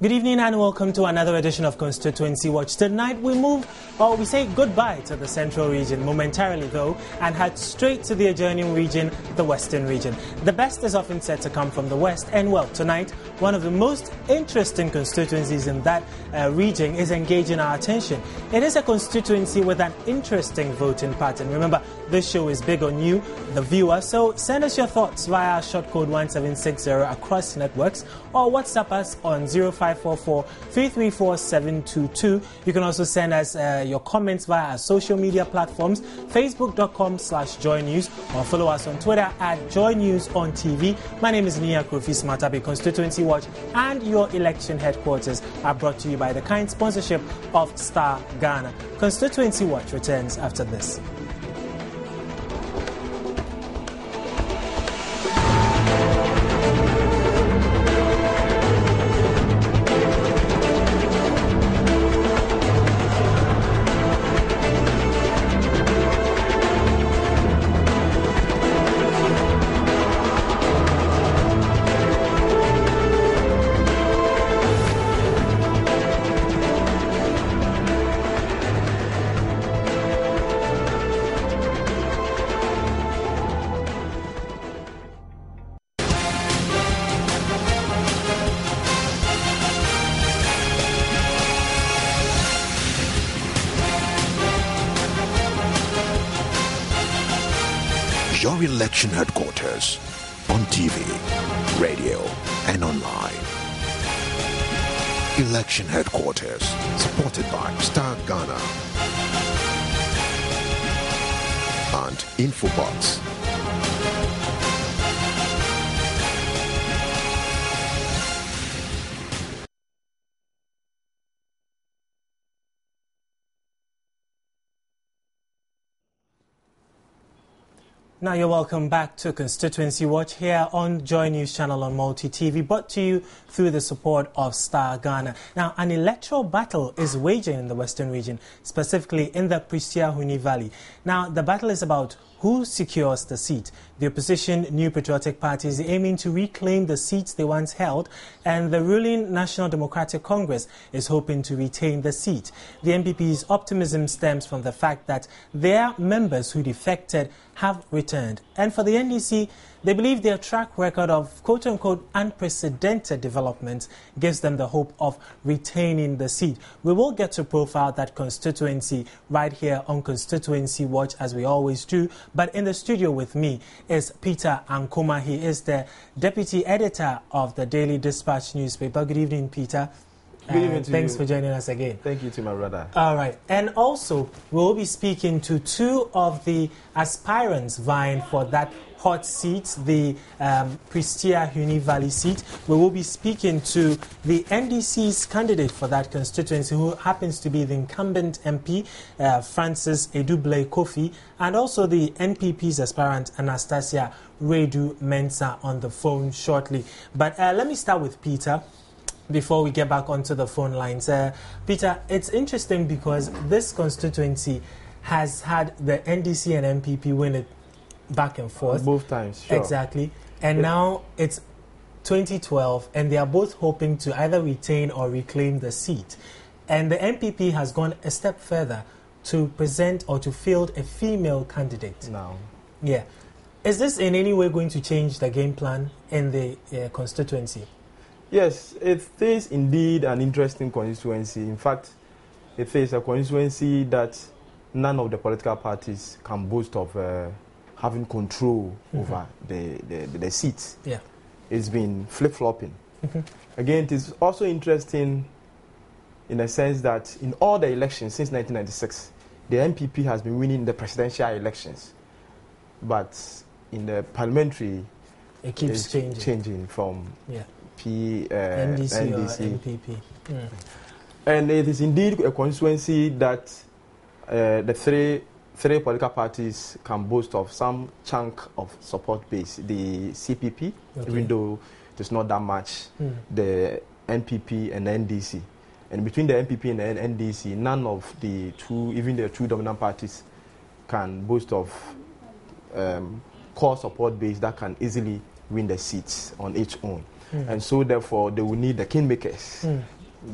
Good evening and welcome to another edition of Constituency Watch. Tonight we say goodbye to the Central region momentarily though and head straight to the adjoining region, the Western region. The best is often said to come from the West, and well, tonight one of the most interesting constituencies in that region is engaging our attention. It is a constituency with an interesting voting pattern. Remember, this show is big on you, the viewer, so send us your thoughts via short code 1760 across networks or WhatsApp us on 0544-334-722. You can also send us your comments via our social media platforms, facebook.com/joynews, or follow us on Twitter at joynewsontv. My name is Nia Kofi Smartabe. Constituency Watch and your election headquarters are brought to you by the kind sponsorship of Star Ghana. Constituency Watch returns after this. Your election headquarters on TV, radio, and online. Election headquarters supported by Star Ghana and Infobox. Now you're welcome back to Constituency Watch here on Joy News Channel on Multi TV, brought to you through the support of Star Ghana. Now, an electoral battle is waging in the Western region, specifically in the Prestia-Huni Valley. Now, the battle is about who secures the seat. The opposition New Patriotic Party is aiming to reclaim the seats they once held, and the ruling National Democratic Congress is hoping to retain the seat. The NPP's optimism stems from the fact that their members who defected have returned. And for the NDC, they believe their track record of quote-unquote unprecedented developments gives them the hope of retaining the seat. We will get to profile that constituency right here on Constituency Watch, as we always do. But in the studio with me is Peter Ankoma. He is the deputy editor of the Daily Dispatch newspaper. Good evening, Peter. Good evening to Thanks you. for joining us again. Thank you to my brother. All right. And also, we'll be speaking to two of the aspirants vying for that hot seat, the Prestia-Huni Valley seat. We will be speaking to the NDC's candidate for that constituency, who happens to be the incumbent MP, Francis Edubley Kofi, and also the NPP's aspirant, Anastasia Redu Mensah, on the phone shortly. But let me start with Peter before we get back onto the phone lines. Peter, it's interesting because this constituency has had the NDC and NPP win it back and forth. Both times, sure. Exactly. And now it's 2012, and they are both hoping to either retain or reclaim the seat. And the NPP has gone a step further to present or to field a female candidate. Now. Yeah. Is this in any way going to change the game plan in the constituency? Yes, it is indeed an interesting constituency. In fact, it is a constituency that none of the political parties can boast of having control over the seats. Yeah. It's been flip-flopping. Again, it is also interesting in a sense that in all the elections since 1996, the NPP has been winning the presidential elections. But in the parliamentary, it keeps changing from NDC or NPP. And it is indeed a constituency that the three political parties can boast of some chunk of support base. The CPP, even though it's not that much, the NPP and the NDC. And between the NPP and the NDC, none of the two, even the two dominant parties, can boast of core support base that can easily win the seats on its own. And so therefore they will need the kingmakers,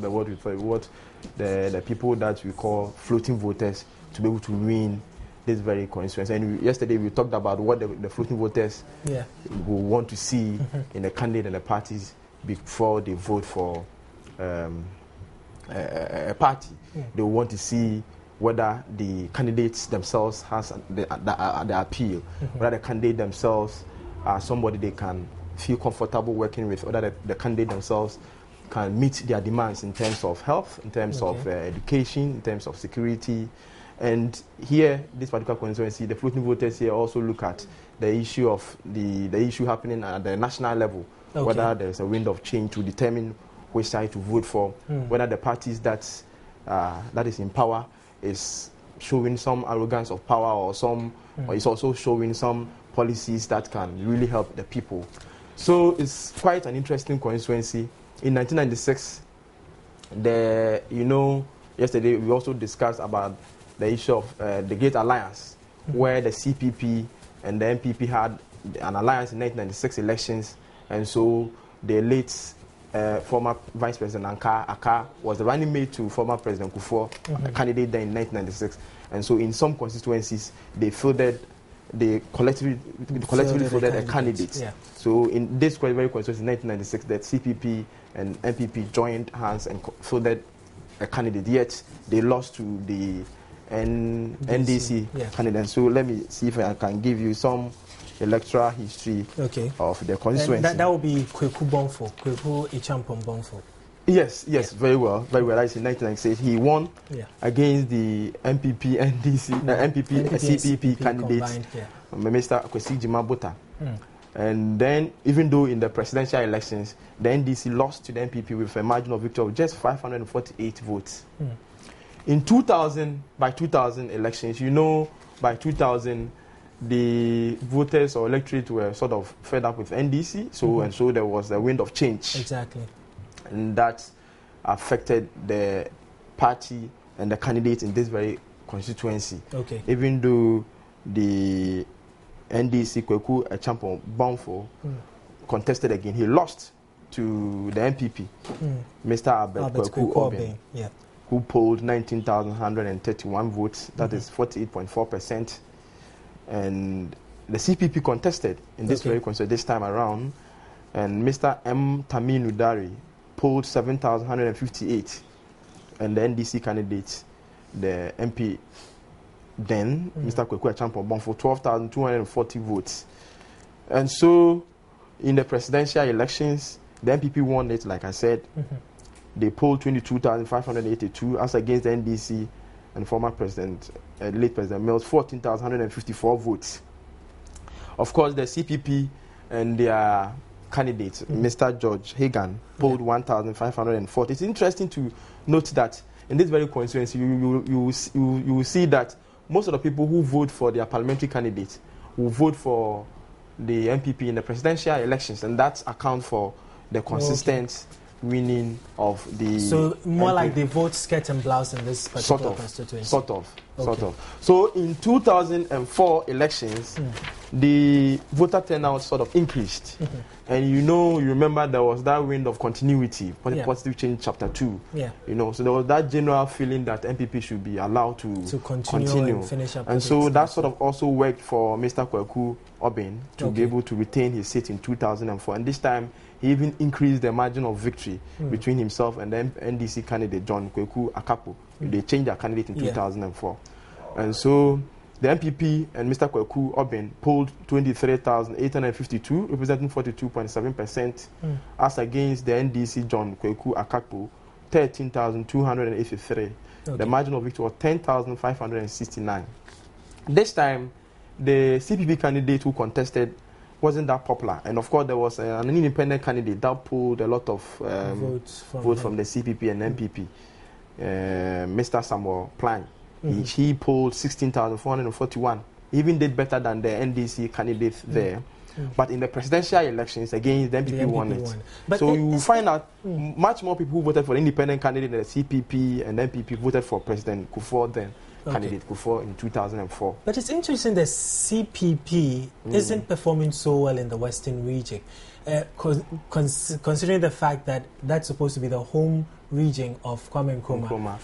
the people that we call floating voters, to be able to win this very constituency. And yesterday we talked about what the floating voters will want to see in the candidate and the parties before they vote for a party. They want to see whether the candidates themselves has the appeal, whether the candidate themselves are somebody they can feel comfortable working with, whether the candidate themselves can meet their demands in terms of health, in terms of education, in terms of security. And here, this particular constituency, the floating voters here also look at the issue of the issue happening at the national level, whether there's a wind of change to determine which side to vote for, whether the parties that is in power is showing some arrogance of power, or is also showing some policies that can really help the people. So it's quite an interesting constituency. In 1996, yesterday we also discussed about the issue of the Great Alliance, where the CPP and the NPP had an alliance in 1996 elections, and so the late former Vice President Aka was the running mate to former President Kufuor, a candidate there in 1996. And so in some constituencies, they collectively fielded a candidate. Yeah. So in this very constituency in 1996, the CPP and NPP joined hands and fielded a candidate, yet they lost to the NDC candidate. So let me see if I can give you some electoral history of the constituency. That will be Kweku Bonfo, Kweku Echampong Bonfo. Yes, very well. That's in 1996. He won against the NPP, NDC, NPP, CPP candidate, Mr. Kwesi Jimabota. And then, even though in the presidential elections, the NDC lost to the NPP with a margin of victory of just 548 votes. In 2000, by 2000 elections, by 2000, the voters or electorate were sort of fed up with NDC, and so there was a wind of change. Exactly. And that affected the party and the candidates in this very constituency. Even though the NDC Kweku Echampong Bonfo contested again, he lost to the NPP, Mr. Albert Kweku Obeng, who polled 19,131 votes, that is 48.4%. And the CPP contested in this very constituency this time around, and Mr. M. Taminu Dari polled 7,158, and the NDC candidate, the MP then, Mr. Kweku Echampong Bonfo, 12,240 votes. And so, in the presidential elections, the NPP won it, like I said. They polled 22,582, as against the NDC and former president, late President Mills, 14,154 votes. Of course, the CPP and their candidate, Mr. George Hagan, polled 1,540. It's interesting to note that in this very constituency, you will see that most of the people who vote for their parliamentary candidates will vote for the NPP in the presidential elections, and that accounts for the consistent winning of the... So more NPP. Like they vote skirt and blouse in this particular constituency? Sort of. So in 2004 elections, the voter turnout sort of increased. And you remember there was that wind of continuity, positive change chapter 2. So there was that general feeling that NPP should be allowed to continue. And finish up. And so that sort of also worked for Mr. Kweku Obeng to be able to retain his seat in 2004. And this time, he even increased the margin of victory between himself and the NDC candidate, John Kweku Akapo. They changed their candidate in 2004. And so the NPP and Mr. Kweku Obeng polled 23,852, representing 42.7%, as against the NDC John Kweku Akapo, 13,283. The margin of victory was 10,569. This time, the CPP candidate who contested wasn't that popular, and of course there was an independent candidate that pulled a lot of votes from the CPP and NPP, Mr. Samuel Plan. He polled 16,441. He even did better than the NDC candidate there. But in the presidential elections, again, the NPP won it. So you will find out much more people who voted for the independent candidate than the CPP and NPP voted for President Kufuor then. candidate Kufuor in 2004. But it's interesting that CPP isn't performing so well in the Western region, considering the fact that that's supposed to be the home region of Kwame Nkrumah.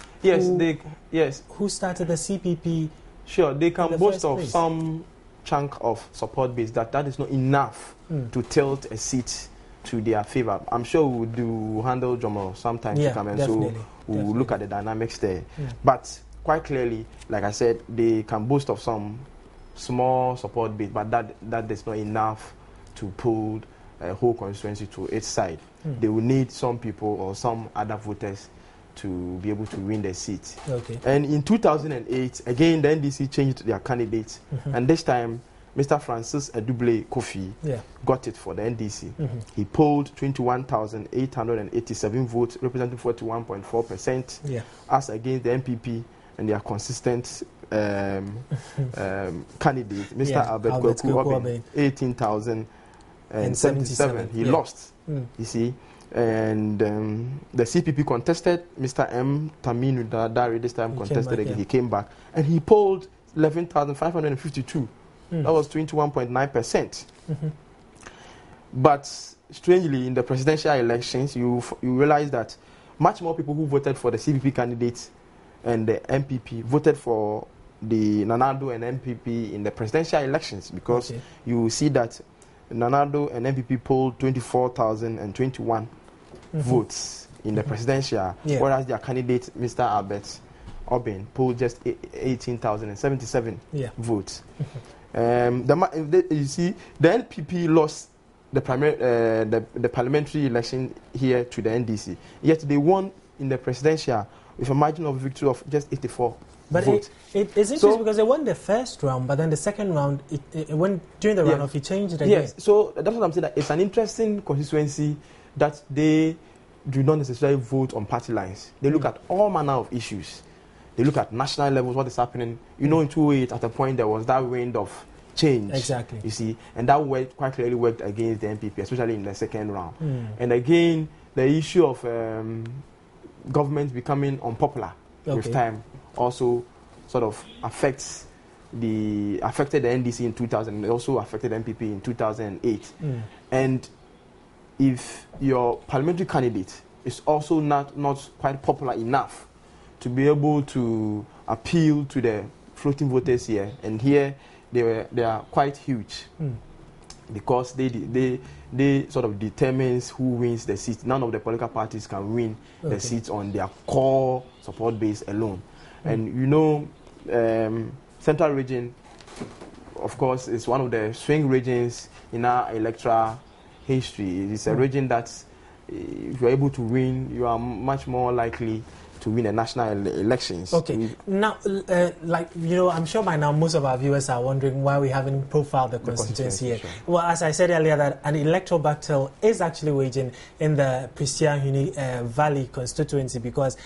Yes, who started the CPP? Sure, they can boast of some chunk of support base that is not enough to tilt a seat to their favor. I'm sure we'll handle Jomo sometime to come, and so we'll look at the dynamics there. But quite clearly, like I said, they can boast of some small support base, but that is not enough to pull a whole constituency to its side. They will need some people or some other voters to be able to win the seat. And in 2008, again, the NDC changed their candidates, and this time, Mr. Francis Edouble Kofi got it for the NDC. He polled 21,887 votes, representing 41.4%, as against the NPP and their consistent candidate, Mr. Albert Kweku-Oben, 18,077. He lost, you see. And the CPP contested. Mr. M. Taminu Dari this time contested again. He came back and he polled 11,552. That was 21.9%. But strangely, in the presidential elections, you realize that much more people who voted for the CPP candidates and the MPP voted for the Nanado and MPP in the presidential elections, because you see that Nanado and MPP polled 24,021 votes in the presidential, whereas their candidate, Mr. Albert Oben, polled just 18,077 votes. You see, the NPP lost the parliamentary election here to the NDC, yet they won in the presidential with a margin of victory of just 84 votes. It's interesting because they won the first round, but then the second round, it went during the runoff, it changed again. Yes, so that's what I'm saying. That it's an interesting constituency that they do not necessarily vote on party lines. They look at all manner of issues. They look at national levels, what is happening. You know, in 2008, at a point, there was that wind of change. Exactly. You see, and that quite clearly worked against the NPP, especially in the second round. And again, the issue of government becoming unpopular with time also sort of affected the NDC in 2000, and it also affected NPP in 2008. And if your parliamentary candidate is also not quite popular enough to be able to appeal to the floating voters here, and here they are quite huge, because they sort of determines who wins the seat. None of the political parties can win the seats on their core support base alone. And you know, Central Region, of course, is one of the swing regions in our electoral history. It's a region that, if you're able to win, you are much more likely to win a national elections. Now, I'm sure by now most of our viewers are wondering why we haven't profiled the constituency yet. Well, as I said earlier, that an electoral battle is actually waging in the Prestia-Huni Valley constituency, because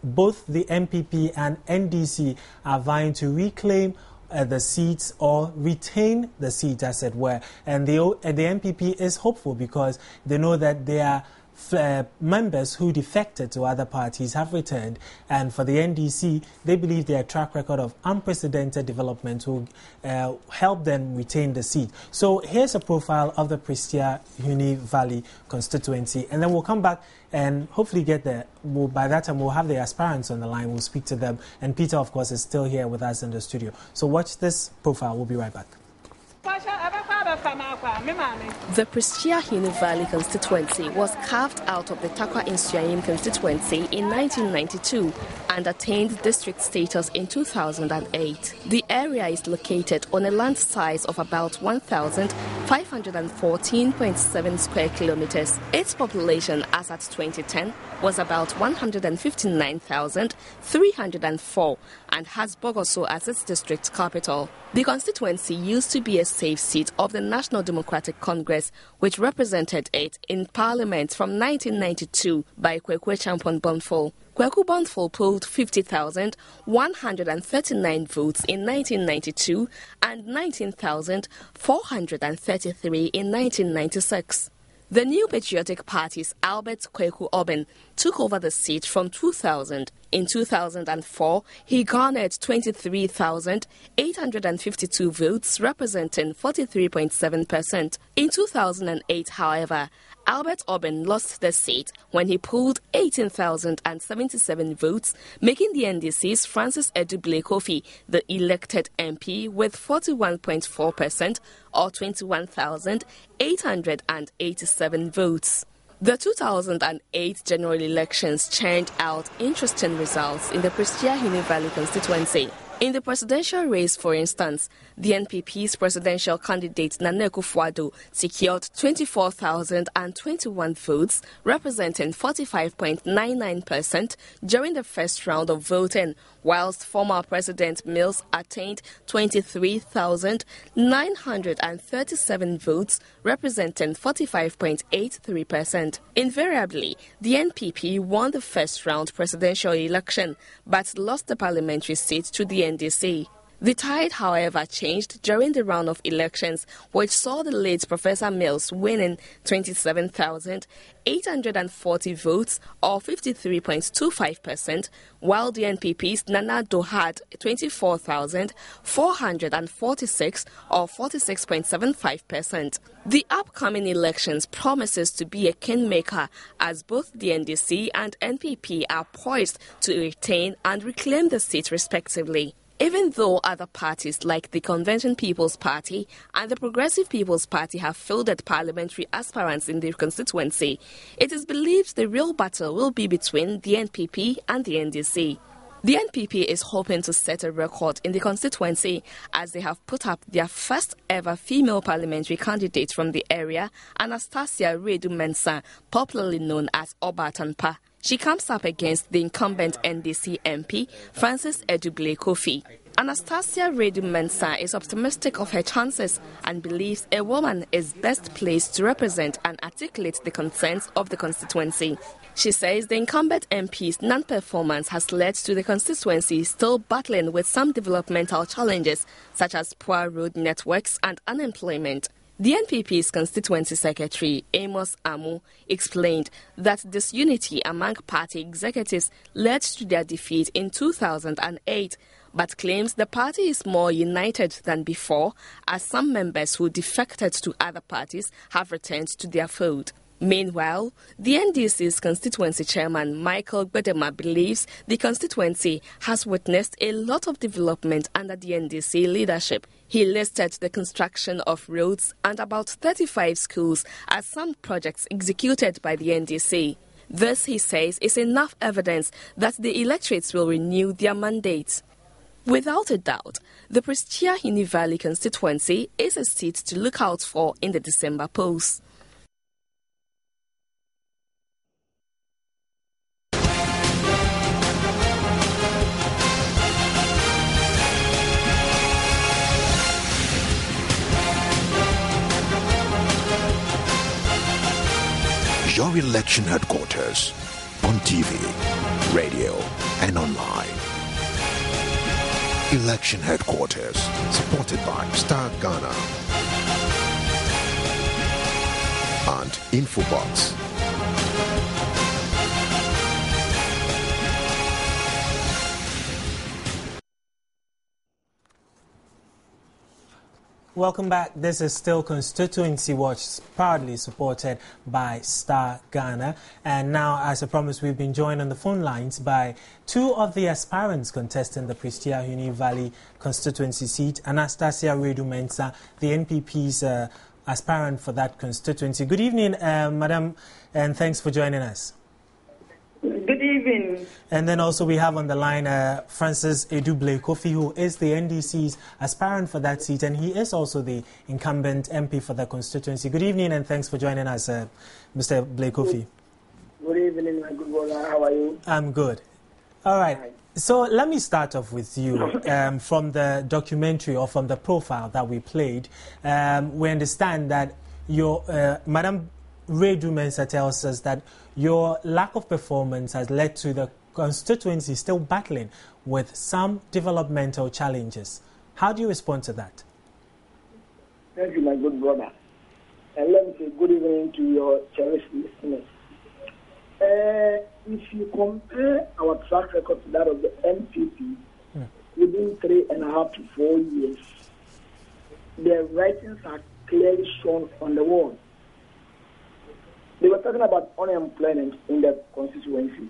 both the MPP and NDC are vying to reclaim the seats or retain the seats, as it were. And the MPP is hopeful because they know that their members who defected to other parties have returned, and for the NDC, they believe their track record of unprecedented development will help them retain the seat. So here's a profile of the Prestia-Huni Valley constituency, and then we'll come back and hopefully get there. By that time, we'll have the aspirants on the line. We'll speak to them, and Peter, of course, is still here with us in the studio. So watch this profile. We'll be right back. The Prestia-Huni Valley constituency was carved out of the Tarkwa Nsuaim constituency in 1992 and attained district status in 2008. The area is located on a land size of about 1,514.7 square kilometers. Its population as at 2010 was about 159,304 and has Bogoso as its district capital. The constituency used to be a safe seat of the National Democratic Congress, which represented it in Parliament from 1992 by Kweku Champon Bonfol. Kweku Bonfol polled 50,139 votes in 1992 and 19,433 in 1996. The New Patriotic Party's Albert Kweku-Oben took over the seat from 2000. In 2004, he garnered 23,852 votes, representing 43.7%. In 2008, however, Albert Oben lost the seat when he polled 18,077 votes, making the NDC's Francis Edubile Kofi the elected MP with 41.4% or 21,887 votes. The 2008 general elections churned out interesting results in the Prestia Huni Valley constituency. In the presidential race, for instance, the NPP's presidential candidate Nana Akufo-Addo secured 24,021 votes, representing 45.99% during the first round of voting, whilst former President Mills attained 23,937 votes, representing 45.83%. Invariably, the NPP won the first round presidential election, but lost the parliamentary seat to the NDC. The tide, however, changed during the round of elections, which saw the late Professor Mills winning 27,840 votes, or 53.25%, while the NPP's Nana Addo had 24,446, or 46.75%. The upcoming elections promises to be a kingmaker, as both the NDC and NPP are poised to retain and reclaim the seat respectively. Even though other parties like the Convention People's Party and the Progressive People's Party have fielded parliamentary aspirants in their constituency, it is believed the real battle will be between the NPP and the NDC. The NPP is hoping to set a record in the constituency as they have put up their first ever female parliamentary candidate from the area, Anastasia Redu Mensah, popularly known as Obatanpa. She comes up against the incumbent NDC MP, Francis Edubile Kofi. Anastasia Redu Mensah is optimistic of her chances and believes a woman is best placed to represent and articulate the concerns of the constituency. She says the incumbent MP's non-performance has led to the constituency still battling with some developmental challenges, such as poor road networks and unemployment. The NPP's constituency secretary, Amos Amu, explained that disunity among party executives led to their defeat in 2008, but claims the party is more united than before, as some members who defected to other parties have returned to their fold. Meanwhile, the NDC's constituency chairman, Michael Gbedema, believes the constituency has witnessed a lot of development under the NDC leadership. He listed the construction of roads and about 35 schools as some projects executed by the NDC. This, he says, is enough evidence that the electorates will renew their mandate. Without a doubt, the Prestia Huni Valley constituency is a seat to look out for in the December polls. Your election headquarters on TV, radio, and online. Election headquarters supported by Star Ghana and Infobox. Welcome back. This is still Constituency Watch, proudly supported by Star Ghana. And now, as I promised, we've been joined on the phone lines by two of the aspirants contesting the Prestia Huni Valley constituency seat, Anastasia Redu Mensah, the NPP's aspirant for that constituency. Good evening, Madam, and thanks for joining us. Good evening. And then also we have on the line Francis Edubile Kofi, who is the NDC's aspirant for that seat, and he is also the incumbent MP for the constituency. Good evening, and thanks for joining us, Mr. Edubile Kofi. Good evening, my good brother. How are you? I'm good. All right. So let me start off with you. From the documentary or from the profile that we played, we understand that your Madam Redu Mensah tells us that your lack of performance has led to the constituency still battling with some developmental challenges. How do you respond to that? Thank you, my good brother. And let me say good evening to your cherished listeners. If you compare our track record to that of the NPP, within 3.5 to 4 years, their writings are clearly shown on the wall. They were talking about unemployment in the constituency.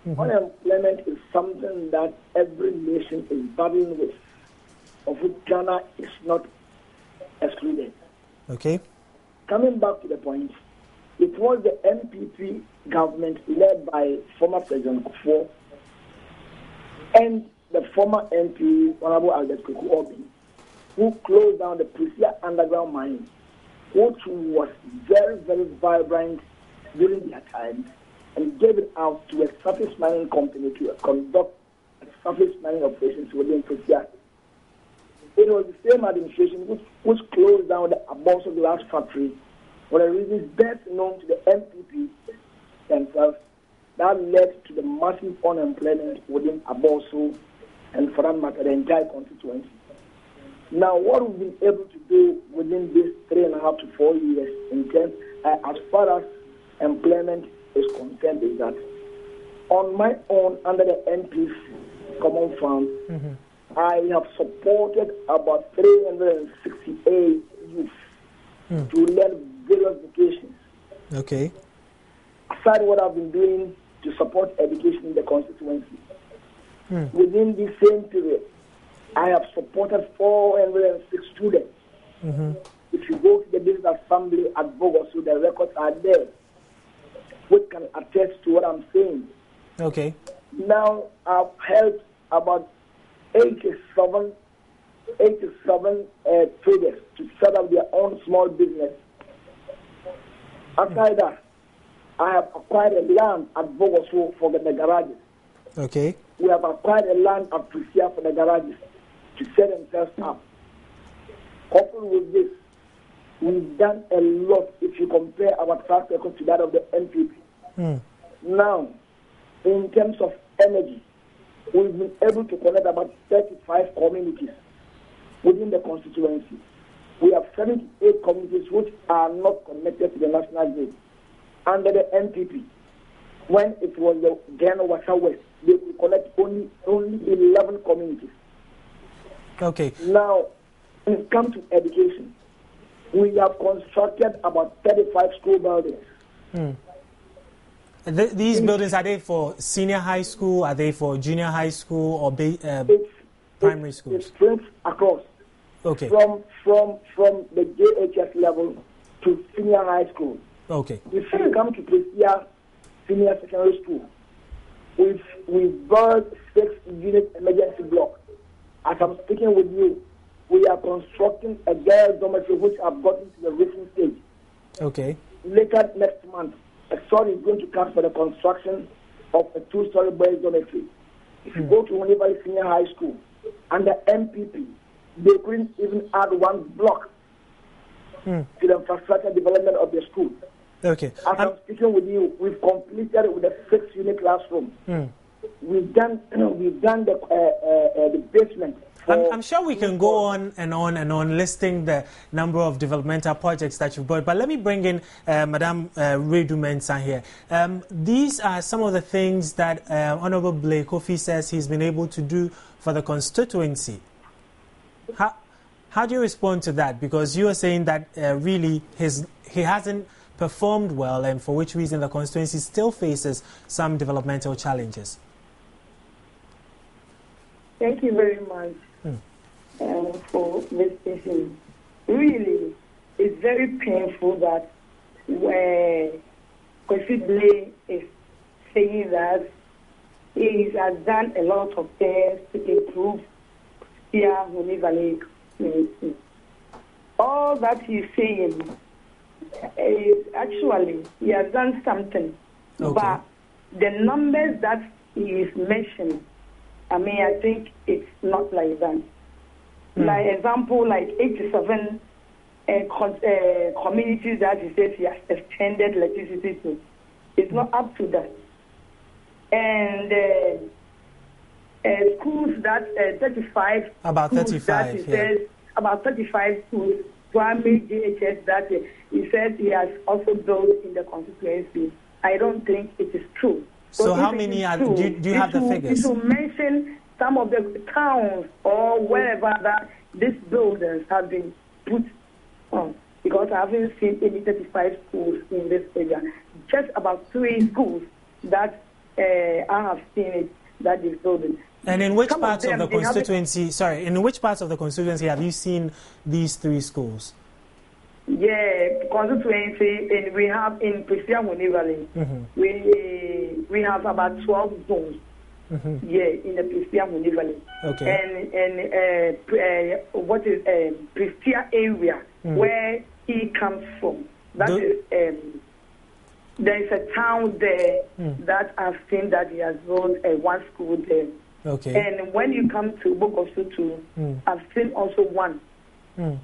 Unemployment is something that every nation is battling with, of which Ghana is not excluded. Okay. Coming back to the point, it was the NPP government led by former President Kufuor and the former MP, Honorable Albert Kweku-Orbin, who closed down the Prisia underground mine, which was very, very vibrant during their time, and gave it out to a surface mining company to conduct surface mining operations within Prisia. It was the same administration which closed down the Aboso glass factory for the reasons best known to the NPP themselves that led to the massive unemployment within Aboso and, for that matter, the entire constituency. Now, what we've been able to do within these 3.5 to 4 years in terms, as far as employment is concerned, is that on my own, under the NP's Common Fund, I have supported about 368 youth to learn various vocations. Okay. Aside what I've been doing to support education in the constituency, within the same period, I have supported 406 students. If you go to the business assembly at Bogosu, the records are there, which can attest to what I'm saying. Okay. Now, I've helped about 87 traders to set up their own small business. Aside that, I have acquired a land at Bogosu for the garages. Okay. We have acquired a land at Prisia for the garages to set themselves up. Coupled with this, we've done a lot if you compare our track record to that of the NPP. Now, in terms of energy, we've been able to connect about 35 communities within the constituency. We have 78 communities which are not connected to the national grid. Under the NPP, when it was the Ghana Wasa West, they could connect only 11 communities. Okay. Now, when it comes to education, we have constructed about 35 school buildings. These buildings, are they for senior high school, are they for junior high school, or primary schools? It's spread across. Okay. From the JHS level to senior high school. Okay. If you come to Prisia Senior Secondary School, we've built 6-unit emergency blocks. As I'm speaking with you, we are constructing a girls' dormitory which have gotten to the roofing stage. Okay. Later next month, a story is going to come for the construction of a 2-story boys' dormitory. If you go to Unival Senior High School, under MPP, they couldn't even add one block to the infrastructure development of the school. Okay. As I'm speaking with you, we've completed with a 6-unit classroom. We've done the basement. I'm sure we can go on and on listing the number of developmental projects that you've brought, but let me bring in Madame Redu Mensah here. These are some of the things that Honorable Blake Kofi says he's been able to do for the constituency. How do you respond to that? Because you are saying that really he hasn't performed well, and for which reason the constituency still faces some developmental challenges. Thank you very much for this issue. Really, it's very painful that where Kofi Blake is saying that he has done a lot of things to improve here Huni Valley community. All that he's saying is actually he has done something, but the numbers that he is mentioning, I think it's not like that. Like example, like 87 communities that he says he has extended electricity to. It's not up to that. And schools that 35. About 35. He says about 35 schools, primary JHS that he says he has also built in the constituency. I don't think it is true. So how many are, do you have the figures? To mention some of the towns or wherever that these buildings have been put on, because I haven't seen any 35 schools in this area. Just about 3 schools that I have seen it, that is building. And in which parts of the constituency, in which parts of the constituency have you seen these 3 schools? Yeah, constituency, and we have in Prestia Valley, we have about 12 zones. Yeah, in the Prestia Valley. Okay. And what is Prestia area where he comes from? That is there is a town there that I've seen that he has built one school there. Okay. And when you come to Bogoso too, I've seen also one. Yeah.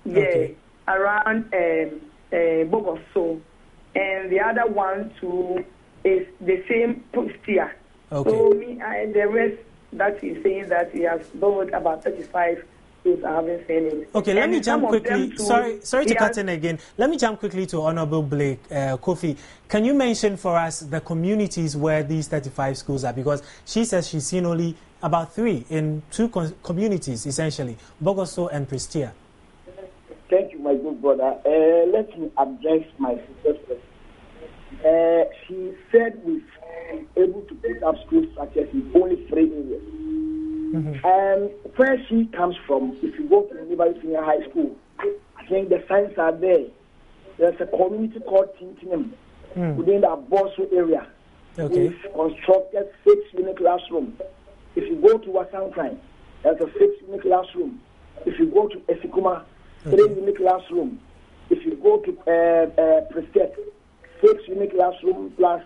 Okay. Around Bogoso, and the other one too is the same Prestia. Okay. So the rest that he's saying that he has built about 35 schools, I haven't seen it. Okay, let me jump quickly. Sorry to cut in again. Let me jump quickly to Honorable Blake Kofi. Can you mention for us the communities where these 35 schools are? Because she says she's seen only about 3 in 2 communities, essentially, Bogoso and Prestia. Thank you, my good brother. Let me address my sister first. She said we've been able to put up school structures in only 3 areas. Where she comes from, if you go to University Senior High School, I think the signs are there. There's a community called Tintinum within the Aboso area. Okay. We've constructed 6-unit classrooms. If you go to Wasankran, there's a 6-unit classroom. If you go to Esikuma, 3-unit classroom. If you go to Prestet, 6-unit classroom plus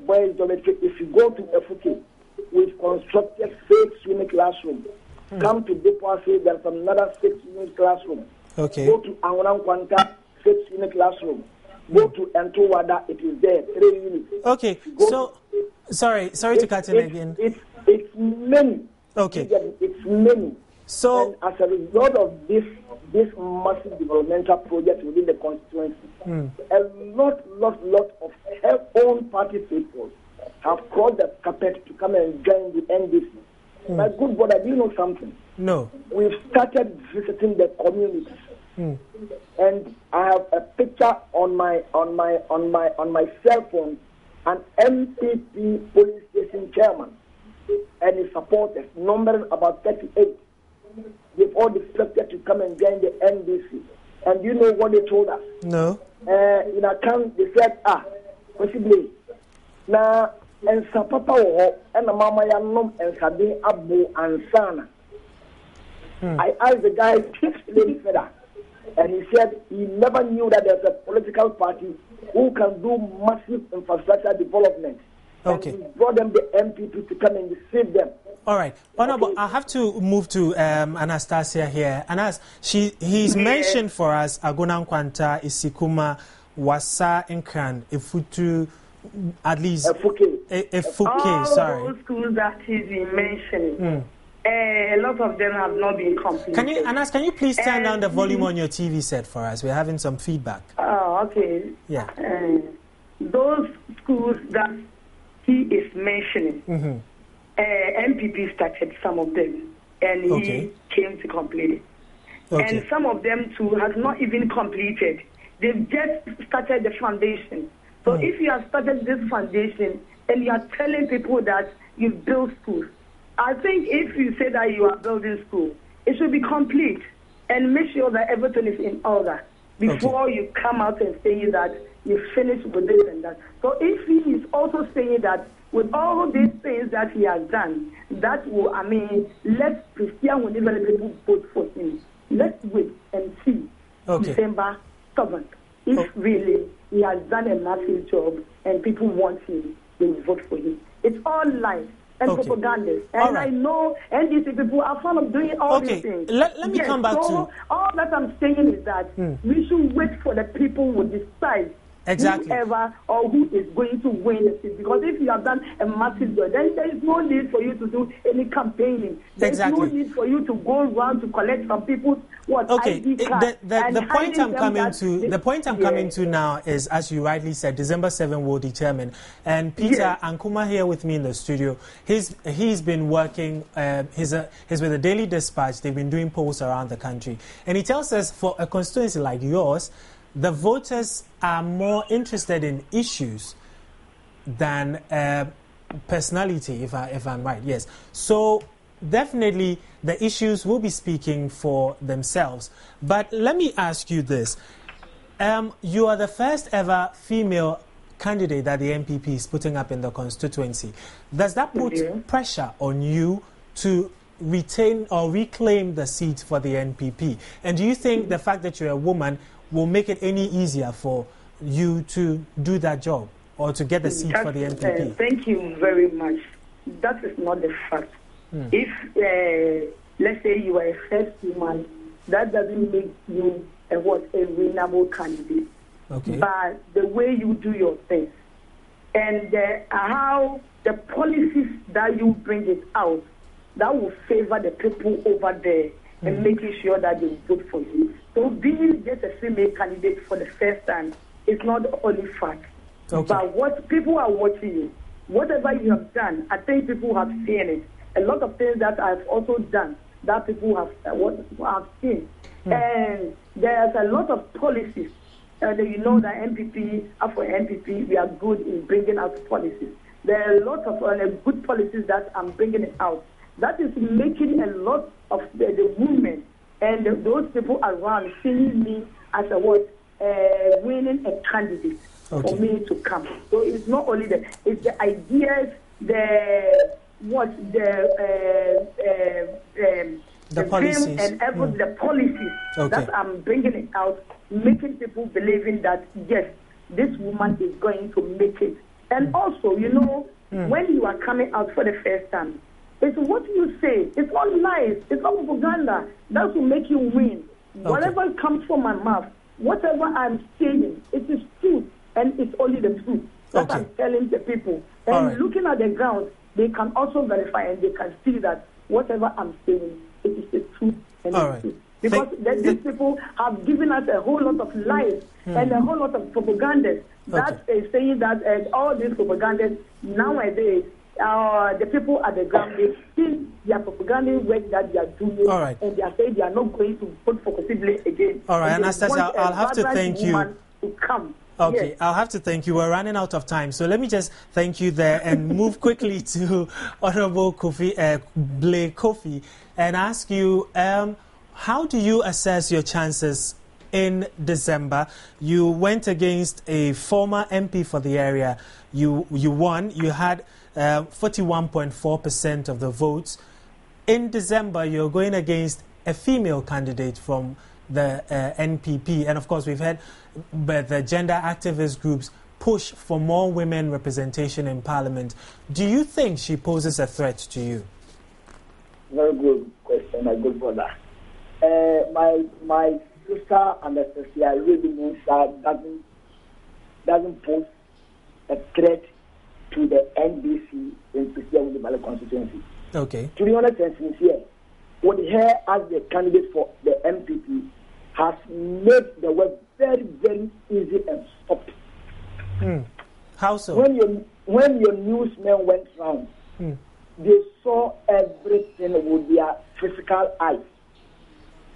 boys dormitory. If you go to Efuke, we've constructed 6-unit classroom. Come to Depoase, there's another 6-unit classroom. Okay. Go to Angolan Kwanta, 6-unit classroom. Go to Antowada, it is there, 3 units. Okay, so sorry to cut in again. It's many. Okay. It's many. So, and as a result of this massive developmental project within the constituency, a lot of her own party people have crossed the carpet to come and join the NDC. My good brother, do you know something? No. We've started visiting the communities, and I have a picture on my cell phone, an MPP police station chairman and his supporters, numbering about 38. They've all defected to come and join the NDC. And you know what they told us? No. In account, they said, possibly. Now, and some papa and the mama yanom and Sabi Abu and Sana. I asked the guy to explain further. And he said he never knew that there's a political party who can do massive infrastructure development. Okay. And he brought them the MPP to come and receive them. All right, Honorable, I have to move to Anastasia here. And he's mentioned for us Agona Nkwanta, Esikuma, Wasa Nkran, Efutu, at least Efuke, sorry. All those schools that he's been mentioning, a lot of them have not been completed. Can you please turn down the volume on your TV set for us? We're having some feedback. Oh, okay. Yeah. Those schools that he is mentioning, MPP started some of them, and he came to complete it. Okay. And some of them too has not even completed. They've just started the foundation. So if you have started this foundation and you are telling people that you build schools, I think if you say that you are building school, it should be complete and make sure that everything is in order before you come out and say that you finished with this and that. So if he is also saying that with all these things that he has done, that will, let Christian whenever people vote for him. Let's wait and see December 7th. If really he has done a massive job and people want him, they will vote for him. It's all lies and propaganda. And I know NDC people are fond of doing all these things. Let me come back to... All that I'm saying is that we should wait for the people who decide Exactly. Whoever or who is going to win the seat. Because if you have done a massive job, then there is no need for you to do any campaigning. There is no need for you to go around to collect from people's ID cards. The point I'm coming to now is, as you rightly said, December 7 will determine. And Peter Ankuma here with me in the studio. He's been working. He's with the Daily Dispatch. They've been doing polls around the country, and he tells us for a constituency like yours, the voters are more interested in issues than personality, if I'm right. Yes. So definitely the issues will be speaking for themselves. But let me ask you this. You are the first ever female candidate that the NPP is putting up in the constituency. Does that put pressure on you to retain or reclaim the seat for the NPP? And do you think the fact that you're a woman will make it any easier for you to do that job or to get the seat for the NPP? Thank you very much. That is not the fact. If, let's say, you are a first woman, that doesn't make you a winnable candidate. Okay. But the way you do your things and how the policies that you bring it out, that will favor the people over there and making sure that they vote for you. So being just a female candidate for the first time is not the only fact. Okay. But what people are watching you, whatever you have done, I think people have seen it. A lot of things that I've also done that people have seen. And there's a lot of policies. You know that MPP, for MPP, we are good in bringing out policies. There are a lot of good policies that I'm bringing it out. That is making a lot of the movement and those people around seeing me as winning a candidate for me to come. So it's not only it's the ideas, the policies and the policies that I'm bringing it out, making people believing that yes, this woman is going to make it. And also, you know, when you are coming out for the first time, it's what you say. It's not lies. It's not propaganda. That will make you win. Whatever comes from my mouth, whatever I'm saying, it is truth, and it's only the truth that I'm telling the people. And looking at the ground, they can also verify and they can see that whatever I'm saying, it is the truth and the truth. Because these people have given us a whole lot of lies and a whole lot of propaganda that is saying that all these propaganda nowadays, the people at the ground, they see their propaganda work that they are doing, and they are saying they are not going to vote for Kosible again. All right, Anastasia, I'll have to thank you. To come. Okay, I'll have to thank you. We're running out of time, so let me just thank you there and move quickly to Honorable Blake Kofi and ask you, how do you assess your chances in December? You went against a former MP for the area. You won. You had 41.4% of the votes. In December, you're going against a female candidate from the NPP. And of course, we've had the gender activist groups push for more women representation in Parliament. Do you think she poses a threat to you? Very good question, my good brother. My sister Anastasia really means that doesn't pose a threat to the NDC in the Valley constituency. Okay. To be honest and sincere, with her as the candidate for the MPP has made the work very, very easy and soft. How so? When your newsmen went round, they saw everything with their physical eyes.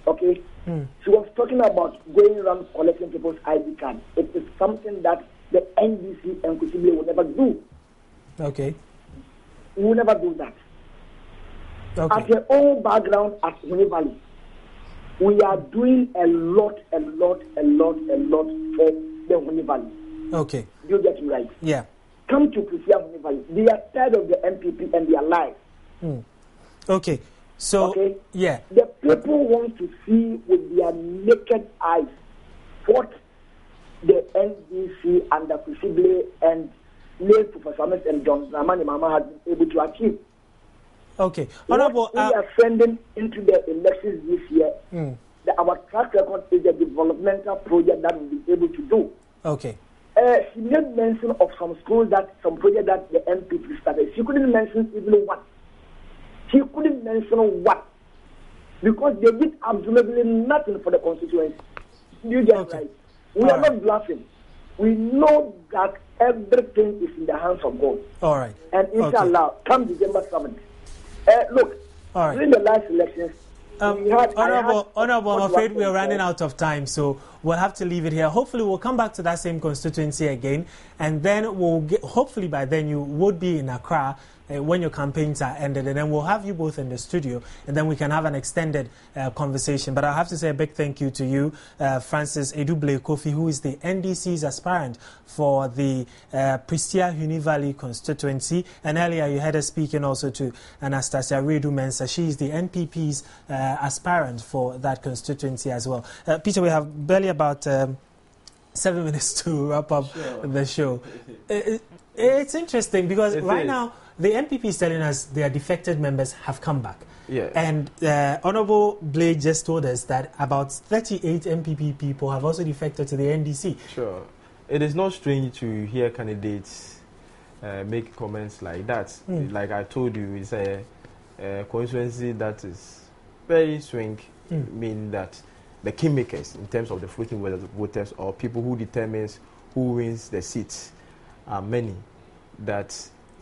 Okay? She was talking about going around collecting people's ID cards. It is something that the NDC and Kosible will never do. Okay. We will never do that. Okay. At her own background at Huni Valley, we are doing a lot for the Huni Valley. Okay. You get me right? Yeah. Come to Prisia Huni Valley. They are tired of the MPP and their lives. Okay. So, yeah. The people want to see with their naked eyes what the NDC and the Kosible and late Professor Ahmed and John Dramani Mahama has been able to achieve. Okay. Honorable, we are sending into the elections this year. Our track record is a developmental project that we'll be able to do. Okay. A she made mention of some schools some project that the MPP started. She couldn't mention even one. She couldn't mention one because they did absolutely nothing for the constituency. You get right. We are not bluffing. We know that everything is in the hands of God. All right. And inshallah, come December 7th. Look, during the last elections, Honorable, I'm afraid we are running out of time, so we'll have to leave it here. Hopefully, we'll come back to that same constituency again, and then hopefully by then you would be in Accra when your campaigns are ended, and then we'll have you both in the studio, and then we can have an extended conversation. But I have to say a big thank you to you, Francis Edoubley Kofi, who is the NDC's aspirant for the Prestia Uni Valley constituency. And earlier you had us speaking also to Anastasia Redu-Mensah. She is the NPP's aspirant for that constituency as well. Peter, we have barely about 7 minutes to wrap up the show. It's interesting because now the NPP is telling us their defected members have come back. Yeah. And Honorable Blade just told us that about 38 NPP people have also defected to the NDC. Sure. It is not strange to hear candidates make comments like that. Like I told you, it's a constituency that is very swing, meaning that the kingmakers in terms of the voting voters or people who determines who wins the seats are many, that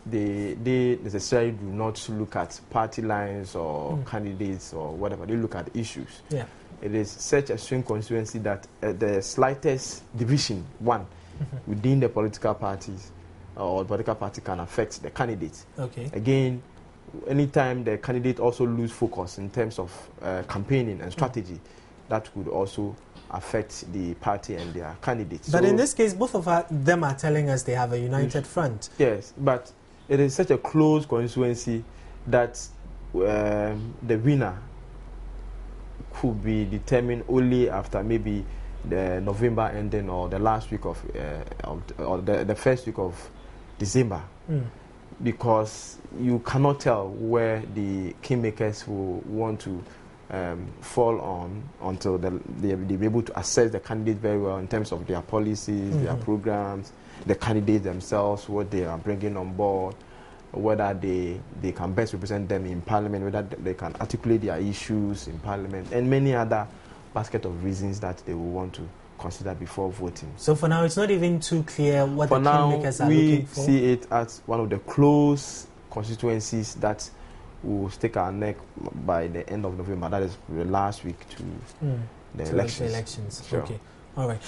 they necessarily do not look at party lines or candidates or whatever. They look at issues. Yeah. It is such a swing constituency that the slightest division, within the political parties or political party can affect the candidates. Okay. Again, anytime the candidate also lose focus in terms of campaigning and strategy, that could also affect the party and their candidates. But in this case, both of them are telling us they have a united front. Yes, but it is such a close constituency that the winner could be determined only after maybe the November ending or the last week of or the first week of December, because you cannot tell where the kingmakers will want to fall on until they'll be able to assess the candidate very well in terms of their policies, their programs, the candidates themselves, what they are bringing on board, whether they can best represent them in Parliament, whether they can articulate their issues in Parliament, and many other basket of reasons that they will want to consider before voting. So for now, it's not even too clear what the kingmakers are looking for? For now, we see it as one of the close constituencies that will stick our neck by the end of November. That is the last week to the elections. Sure. Okay. All right.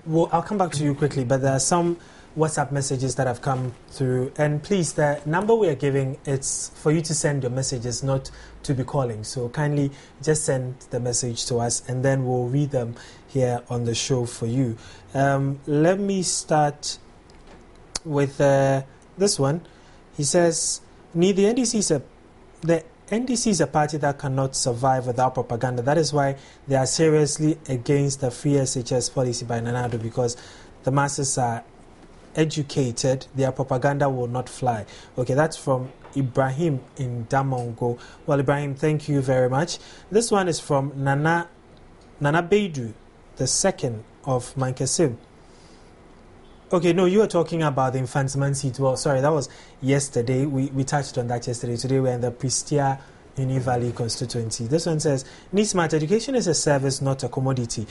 Well, I'll come back to you quickly, but there are some WhatsApp messages that have come through. And please, the number we are giving, it's for you to send your messages, not to be calling. So kindly just send the message to us, and then we'll read them here on the show for you. Let me start with this one. He says, the NDC is a party that cannot survive without propaganda. That is why they are seriously against the free SHS policy by Nana Addo, because the masses are educated, their propaganda will not fly. Okay, that's from Ibrahim in Damongo. Well, Ibrahim, thank you very much. This one is from Nana Beidu, the second of Mankasim. Okay, no, you were talking about the Infantsman seat. Well, sorry, that was yesterday. We touched on that yesterday. Today we're in the Prestia Uni Valley constituency. This one says, Nismat, education is a service, not a commodity.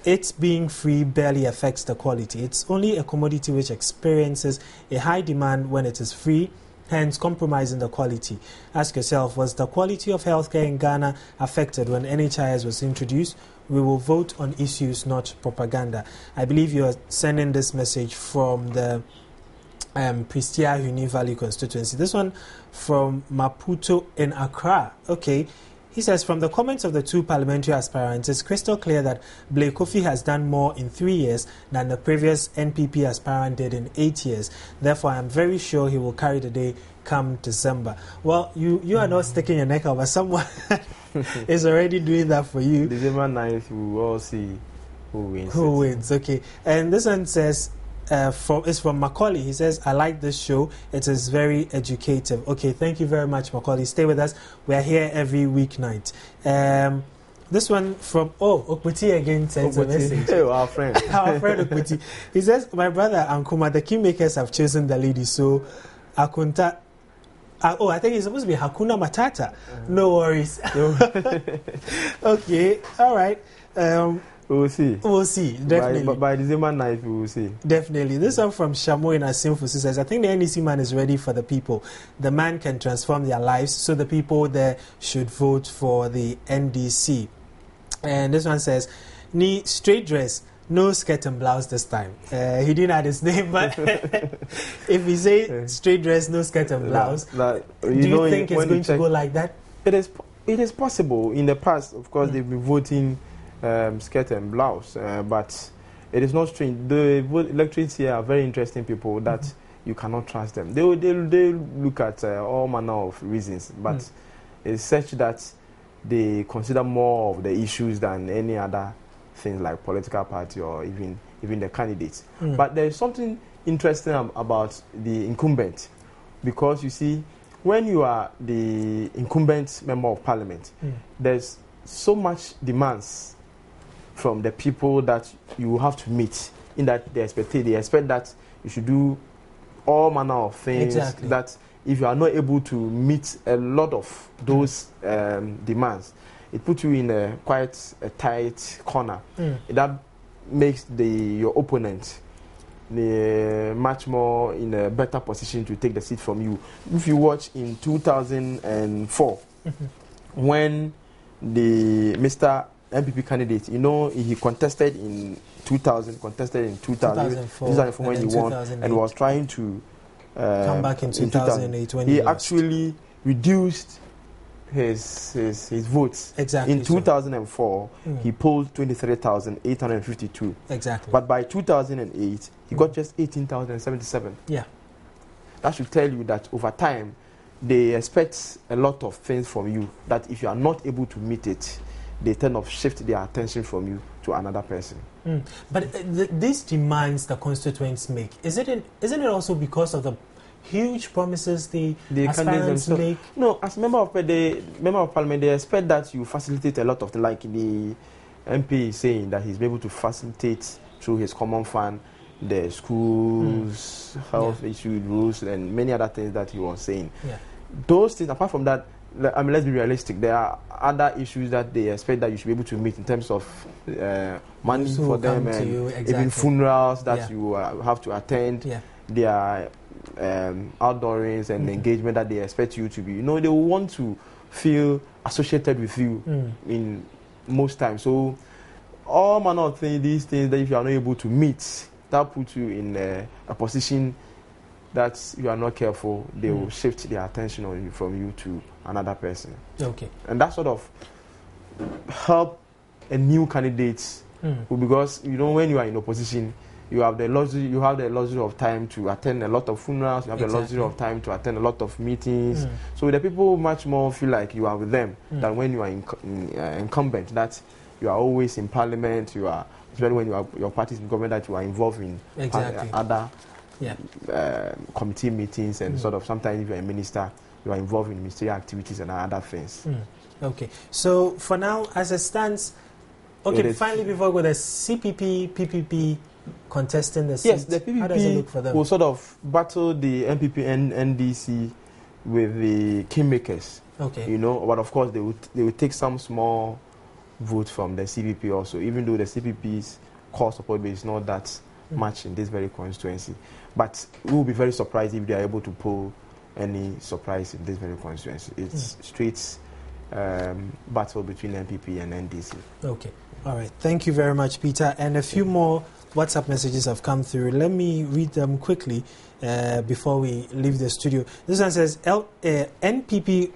It being free barely affects the quality. It's only a commodity which experiences a high demand when it is free, hence compromising the quality. Ask yourself, was the quality of healthcare in Ghana affected when NHIS was introduced? We will vote on issues, not propaganda. I believe you are sending this message from the Prestia Uni Valley constituency. This one from Maputo in Accra. Okay. He says, from the comments of the two parliamentary aspirants, it's crystal clear that Blake Kofi has done more in 3 years than the previous NPP aspirant did in 8 years. Therefore, I am very sure he will carry the day come December. Well, you are not sticking your neck out, but someone is already doing that for you. December 9th, we will all see who wins. Who wins, okay. And this one says, it's from Macaulay. He says, I like this show. It is very educative. Okay, thank you very much, Macaulay. Stay with us. We are here every weeknight. This one from Okputi again sends a message. Hey, our friend. Our friend Okputi. He says, my brother Ankuma, the kingmakers have chosen the lady, so Akunta. I think it's supposed to be Hakuna Matata. No worries. Okay, all right. We'll see. We'll see, definitely. By December 9th, we will see. Definitely. This one from Shamo in Asimfu says, I think the NDC man is ready for the people. The man can transform their lives, so the people there should vote for the NDC. And this one says, straight dress, no skirt and blouse this time. He didn't add his name, but if we say straight dress, no skirt and blouse, do you think it's going to go like that? It is possible. In the past, of course, they've been voting skirt and blouse, but it is not strange. The electorates here are very interesting people that you cannot trust them. They look at all manner of reasons, but it's such that they consider more of the issues than any other things like political party or even the candidates. But there is something interesting about the incumbent, because you see, when you are the incumbent member of parliament, there's so much demands from the people that you have to meet, in that they expect that you should do all manner of things. Exactly. That if you are not able to meet a lot of those demands, it puts you in quite a tight corner. That makes your opponent much more in a better position to take the seat from you. If you watch in 2004, when the Mr. MPP candidate, he contested in 2004 when he won, and was trying to come back in 2008 when he actually reduced his votes. Exactly. In 2004, he polled 23,852. Exactly. But by 2008, he got just 18,077. Yeah. That should tell you that over time, they expect a lot of things from you, that if you are not able to meet it, they tend to shift their attention from you to another person. But these demands the constituents make, isn't it also because of the huge promises the aspirants make? No, as member of parliament, they expect that you facilitate a lot of things, like the MP is saying that he's able to facilitate through his common fund the schools, health issue rules, and many other things that he was saying. Those things, apart from that, let's be realistic. There are other issues that they expect that you should be able to meet in terms of money for them, and even funerals that you have to attend. Their outdoorings and engagement that they expect you to be. They want to feel associated with you in most times. So all manner of things, these things that if you are not able to meet, that puts you in a position that you are not careful, they will shift their attention from you to another person. Okay. And that sort of help a new candidate, because when you are in opposition, you have the luxury of time to attend a lot of funerals. You have the luxury of time to attend a lot of meetings. So the people much more feel like you are with them than when you are incumbent. That you are always in parliament. You are, especially when your party is in government, that you are involved in other committee meetings, and sort of sometimes if you are a minister, you are involved in ministerial activities and other things. Okay. So for now, as it stands, finally before we go, the CPP, PPP contesting the seat. Yes, the PPP How does it look for them? Will sort of battle the MPP and NDC with the kingmakers. Okay. But of course they will take some small vote from the CPP also, even though the CPP's core support base is not that much in this very constituency. But we will be very surprised if they are able to pull any surprise in this very constituency. It's straight battle between MPP and NDC. Okay. All right. Thank you very much, Peter. And a few more WhatsApp messages have come through. Let me read them quickly before we leave the studio. This one says, NPP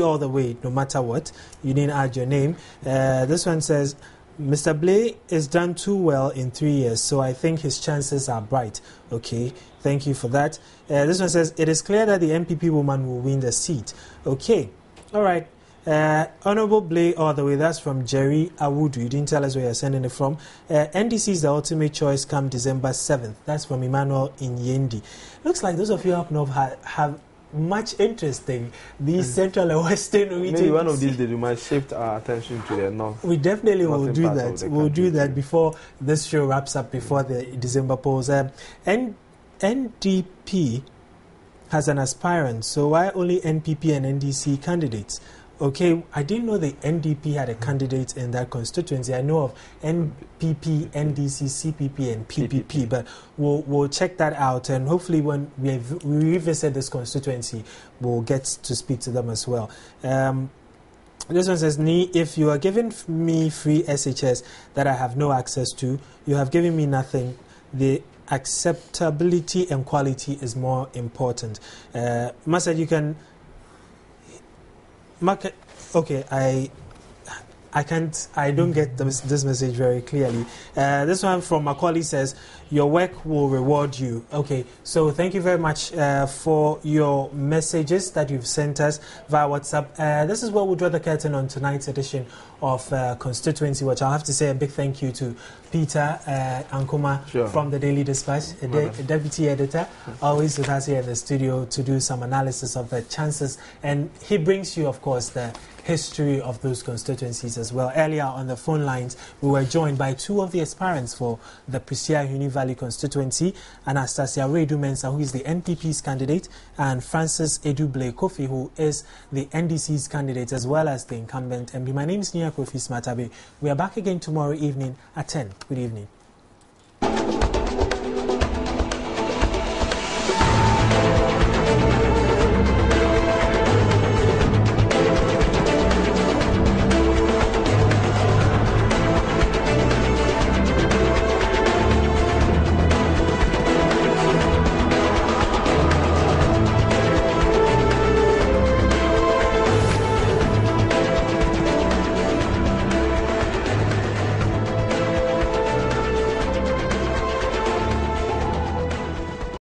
all the way, no matter what. You didn't add your name. This one says, Mr. Blay is done too well in 3 years, so I think his chances are bright. Okay, thank you for that. This one says, it is clear that the MPP woman will win the seat. Okay, all right. Honorable Blay all the way, that's from Jerry Awudu. You didn't tell us where you're sending it from. NDC is the ultimate choice come December 7th. That's from Emmanuel in Yendi. Looks like those of you up north have much interesting. These central and western regions. Maybe one of these days we might shift our attention to the north. We definitely will do that. We'll do that before this show wraps up, before the December polls. NDP has an aspirant, so why only NPP and NDC candidates? Okay, I didn't know the NDP had a candidate in that constituency. I know of NPP, NDC, CPP, and PPP, but we'll check that out, and hopefully when we revisit this constituency, we'll get to speak to them as well. This one says, if you are giving me free SHS that I have no access to, you have given me nothing. The acceptability and quality is more important. Masad, you can... Okay, I don't get this message very clearly. This one from Macaulay says, your work will reward you. Okay, so thank you very much for your messages that you've sent us via WhatsApp. This is where we'll draw the curtain on tonight's edition of Constituency Watch. I'll have to say a big thank you to Peter Ankuma from the Daily Dispatch, a deputy editor, always with us here in the studio to do some analysis of the chances. And he brings you, of course, the history of those constituencies as well. Earlier on the phone lines, we were joined by two of the aspirants for the Prisia Uni Valley constituency, Anastasia Redu Mensah, who is the NPP's candidate, and Francis Eduble Kofi, who is the NDC's candidate, as well as the incumbent MP. My name is Nia Kofi Smatabe. We are back again tomorrow evening at 10. Good evening.